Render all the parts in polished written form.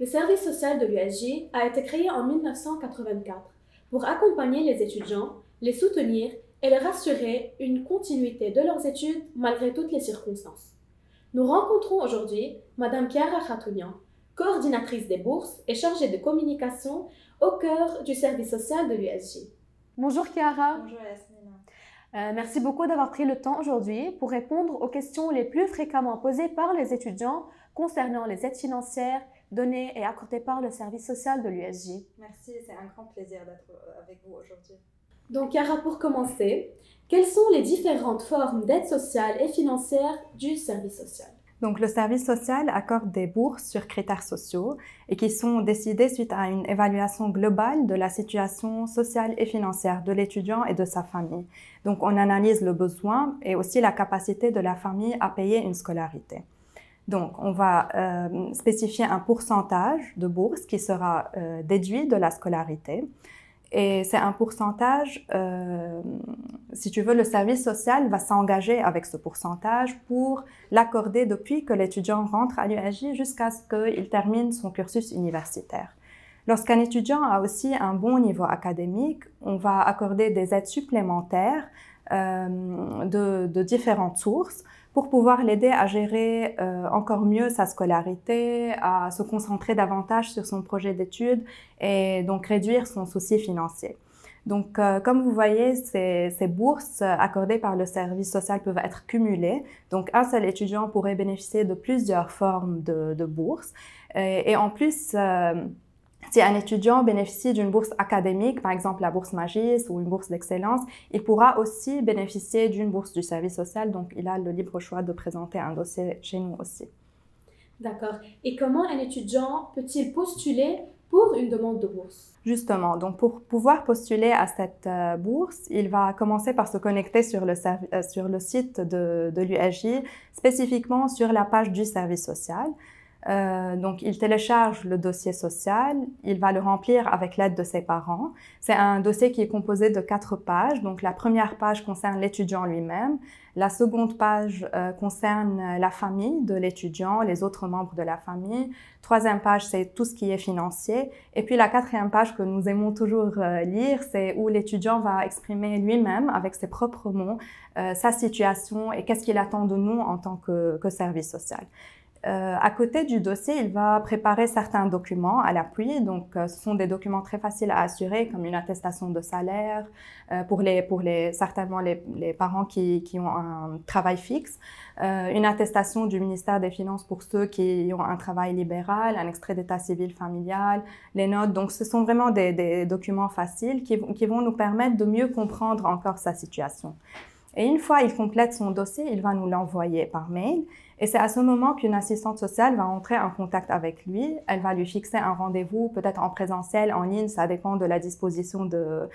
Le service social de l'USJ a été créé en 1984 pour accompagner les étudiants, les soutenir et leur assurer une continuité de leurs études malgré toutes les circonstances. Nous rencontrons aujourd'hui Madame Chiara Khatounian, coordinatrice des bourses et chargée de communication au cœur du service social de l'USJ. Bonjour Chiara. Bonjour Yasmina. Merci beaucoup d'avoir pris le temps aujourd'hui pour répondre aux questions les plus fréquemment posées par les étudiants concernant les aides financières données et accordées par le service social de l'USJ. Merci, c'est un grand plaisir d'être avec vous aujourd'hui. Donc Chiara, pour commencer, quelles sont les différentes formes d'aide sociale et financière du service social? Donc, le service social accorde des bourses sur critères sociaux et qui sont décidées suite à une évaluation globale de la situation sociale et financière de l'étudiant et de sa famille. Donc, on analyse le besoin et aussi la capacité de la famille à payer une scolarité. Donc, on va spécifier un pourcentage de bourse qui sera déduit de la scolarité. Et c'est un pourcentage, si tu veux, le service social va s'engager avec ce pourcentage pour l'accorder depuis que l'étudiant rentre à l'USJ jusqu'à ce qu'il termine son cursus universitaire. Lorsqu'un étudiant a aussi un bon niveau académique, on va accorder des aides supplémentaires de différentes sources pour pouvoir l'aider à gérer encore mieux sa scolarité, à se concentrer davantage sur son projet d'études et donc réduire son souci financier. Donc, comme vous voyez, ces bourses accordées par le service social peuvent être cumulées. Donc, un seul étudiant pourrait bénéficier de plusieurs formes de bourses. Et en plus, si un étudiant bénéficie d'une bourse académique, par exemple la bourse Magis ou une bourse d'excellence, il pourra aussi bénéficier d'une bourse du service social. Donc, il a le libre choix de présenter un dossier chez nous aussi. D'accord. Et comment un étudiant peut-il postuler pour une demande de bourse? Justement, donc pour pouvoir postuler à cette bourse, il va commencer par se connecter sur le site de l'USJ, spécifiquement sur la page du service social. Donc, il télécharge le dossier social, il va le remplir avec l'aide de ses parents. C'est un dossier qui est composé de 4 pages. Donc, la première page concerne l'étudiant lui-même. La seconde page concerne la famille de l'étudiant, les autres membres de la famille. Troisième page, c'est tout ce qui est financier. Et puis, la quatrième page que nous aimons toujours lire, c'est où l'étudiant va exprimer lui-même, avec ses propres mots, sa situation et qu'est-ce qu'il attend de nous en tant que service social. À côté du dossier, il va préparer certains documents à l'appui. Donc, ce sont des documents très faciles à assurer, comme une attestation de salaire pour certainement les parents qui ont un travail fixe, une attestation du ministère des Finances pour ceux qui ont un travail libéral, un extrait d'état civil familial, les notes. Donc, ce sont vraiment des documents faciles qui vont nous permettre de mieux comprendre encore sa situation. Et une fois il complète son dossier, il va nous l'envoyer par mail. Et c'est à ce moment qu'une assistante sociale va entrer en contact avec lui. Elle va lui fixer un rendez-vous, peut-être en présentiel, en ligne, ça dépend de la disposition de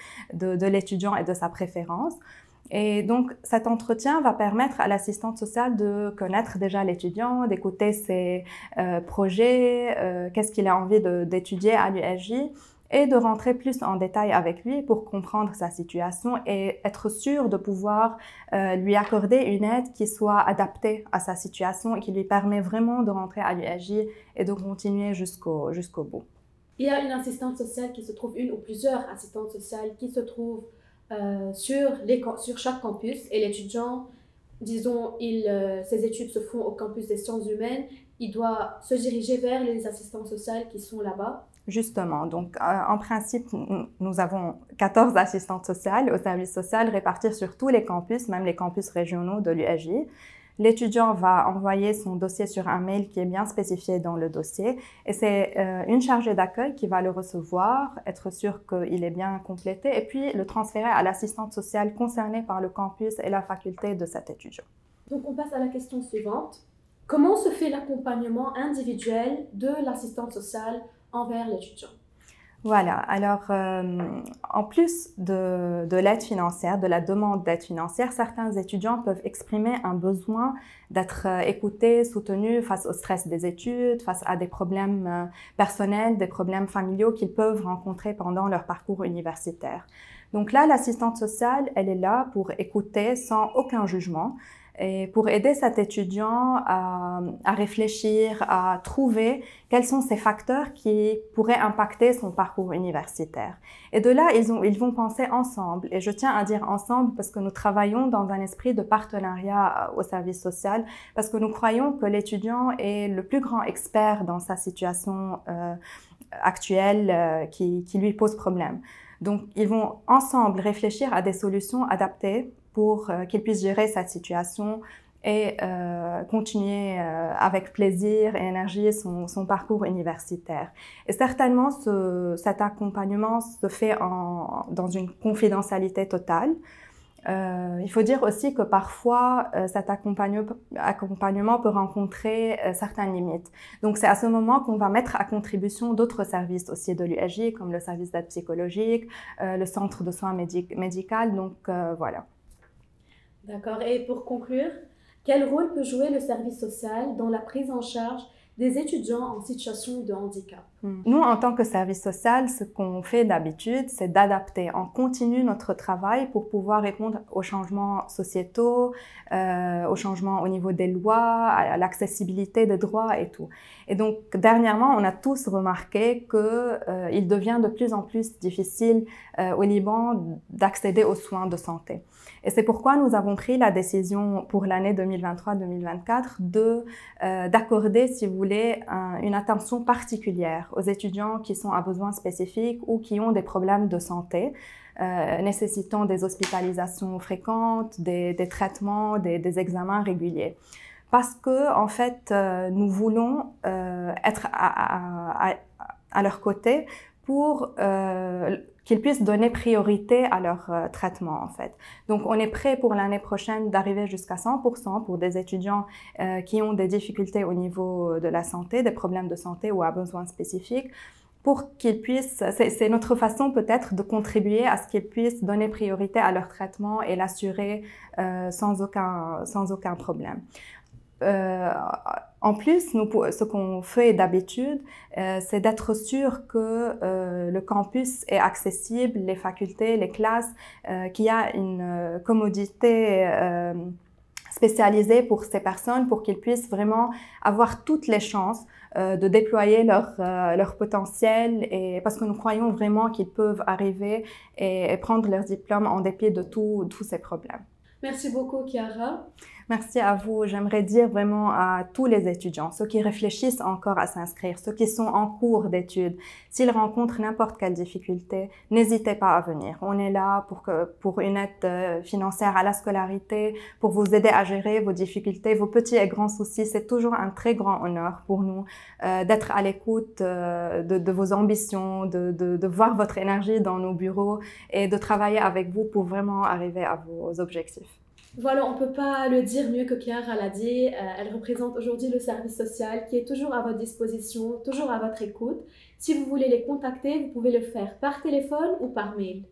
l'étudiant et de sa préférence. Et donc, cet entretien va permettre à l'assistante sociale de connaître déjà l'étudiant, d'écouter ses projets, qu'est-ce qu'il a envie d'étudier à l'USJ, et de rentrer plus en détail avec lui pour comprendre sa situation et être sûr de pouvoir lui accorder une aide qui soit adaptée à sa situation et qui lui permet vraiment de rentrer à l'USJ et de continuer jusqu'au bout. Il y a une assistante sociale qui se trouve, une ou plusieurs assistantes sociales qui se trouvent sur chaque campus, et l'étudiant, disons, ses études se font au campus des sciences humaines, il doit se diriger vers les assistantes sociales qui sont là-bas. Justement, donc en principe, nous avons 14 assistantes sociales au service social réparties sur tous les campus, même les campus régionaux de l'USJ. L'étudiant va envoyer son dossier sur un mail qui est bien spécifié dans le dossier et c'est une chargée d'accueil qui va le recevoir, être sûr qu'il est bien complété et puis le transférer à l'assistante sociale concernée par le campus et la faculté de cet étudiant. Donc on passe à la question suivante. Comment se fait l'accompagnement individuel de l'assistante sociale envers l'étudiant? Voilà, alors en plus de l'aide financière, de la demande d'aide financière, certains étudiants peuvent exprimer un besoin d'être écoutés, soutenus face au stress des études, face à des problèmes personnels, des problèmes familiaux qu'ils peuvent rencontrer pendant leur parcours universitaire. Donc là, l'assistante sociale, elle est là pour écouter sans aucun jugement et pour aider cet étudiant à réfléchir, à trouver quels sont ces facteurs qui pourraient impacter son parcours universitaire. Et de là, ils vont penser ensemble. Et je tiens à dire ensemble parce que nous travaillons dans un esprit de partenariat au service social, parce que nous croyons que l'étudiant est le plus grand expert dans sa situation actuelle qui lui pose problème. Donc, ils vont ensemble réfléchir à des solutions adaptées pour qu'il puisse gérer cette situation et continuer avec plaisir et énergie son parcours universitaire. Et certainement, cet accompagnement se fait dans une confidentialité totale. Il faut dire aussi que parfois, cet accompagnement peut rencontrer certaines limites. Donc, c'est à ce moment qu'on va mettre à contribution d'autres services aussi de l'USJ, comme le service d'aide psychologique, le centre de soins médical. Donc, voilà. D'accord. Et pour conclure, quel rôle peut jouer le service social dans la prise en charge des étudiants en situation de handicap? Nous, en tant que service social, ce qu'on fait d'habitude, c'est d'adapter en continu notre travail pour pouvoir répondre aux changements sociétaux, aux changements au niveau des lois, à l'accessibilité des droits et tout. Et donc, dernièrement, on a tous remarqué qu'il devient de plus en plus difficile au Liban d'accéder aux soins de santé. Et c'est pourquoi nous avons pris la décision pour l'année 2023-2024 d'accorder, si vous voulez, une attention particulière aux étudiants qui sont à besoins spécifiques ou qui ont des problèmes de santé, nécessitant des hospitalisations fréquentes, des traitements, des examens réguliers. Parce que, en fait, nous voulons être à leur côté pour qu'ils puissent donner priorité à leur traitement, en fait. Donc, on est prêt pour l'année prochaine d'arriver jusqu'à 100% pour des étudiants qui ont des difficultés au niveau de la santé, des problèmes de santé ou à besoins spécifiques, pour qu'ils puissent, c'est notre façon peut-être de contribuer à ce qu'ils puissent donner priorité à leur traitement et l'assurer sans aucun problème. En plus, ce qu'on fait d'habitude, c'est d'être sûr que le campus est accessible, les facultés, les classes, qu'il y a une commodité spécialisée pour ces personnes, pour qu'ils puissent vraiment avoir toutes les chances de déployer leur potentiel, et parce que nous croyons vraiment qu'ils peuvent arriver et prendre leur diplôme en dépit de tous ces problèmes. Merci beaucoup, Chiara. Merci à vous. J'aimerais dire vraiment à tous les étudiants, ceux qui réfléchissent encore à s'inscrire, ceux qui sont en cours d'études, s'ils rencontrent n'importe quelle difficulté, n'hésitez pas à venir. On est là pour une aide financière à la scolarité, pour vous aider à gérer vos difficultés, vos petits et grands soucis. C'est toujours un très grand honneur pour nous d'être à l'écoute de vos ambitions, de voir votre énergie dans nos bureaux et de travailler avec vous pour vraiment arriver à vos objectifs. Voilà, on ne peut pas le dire mieux que Chiara l'a dit. Elle représente aujourd'hui le service social qui est toujours à votre disposition, toujours à votre écoute. Si vous voulez les contacter, vous pouvez le faire par téléphone ou par mail.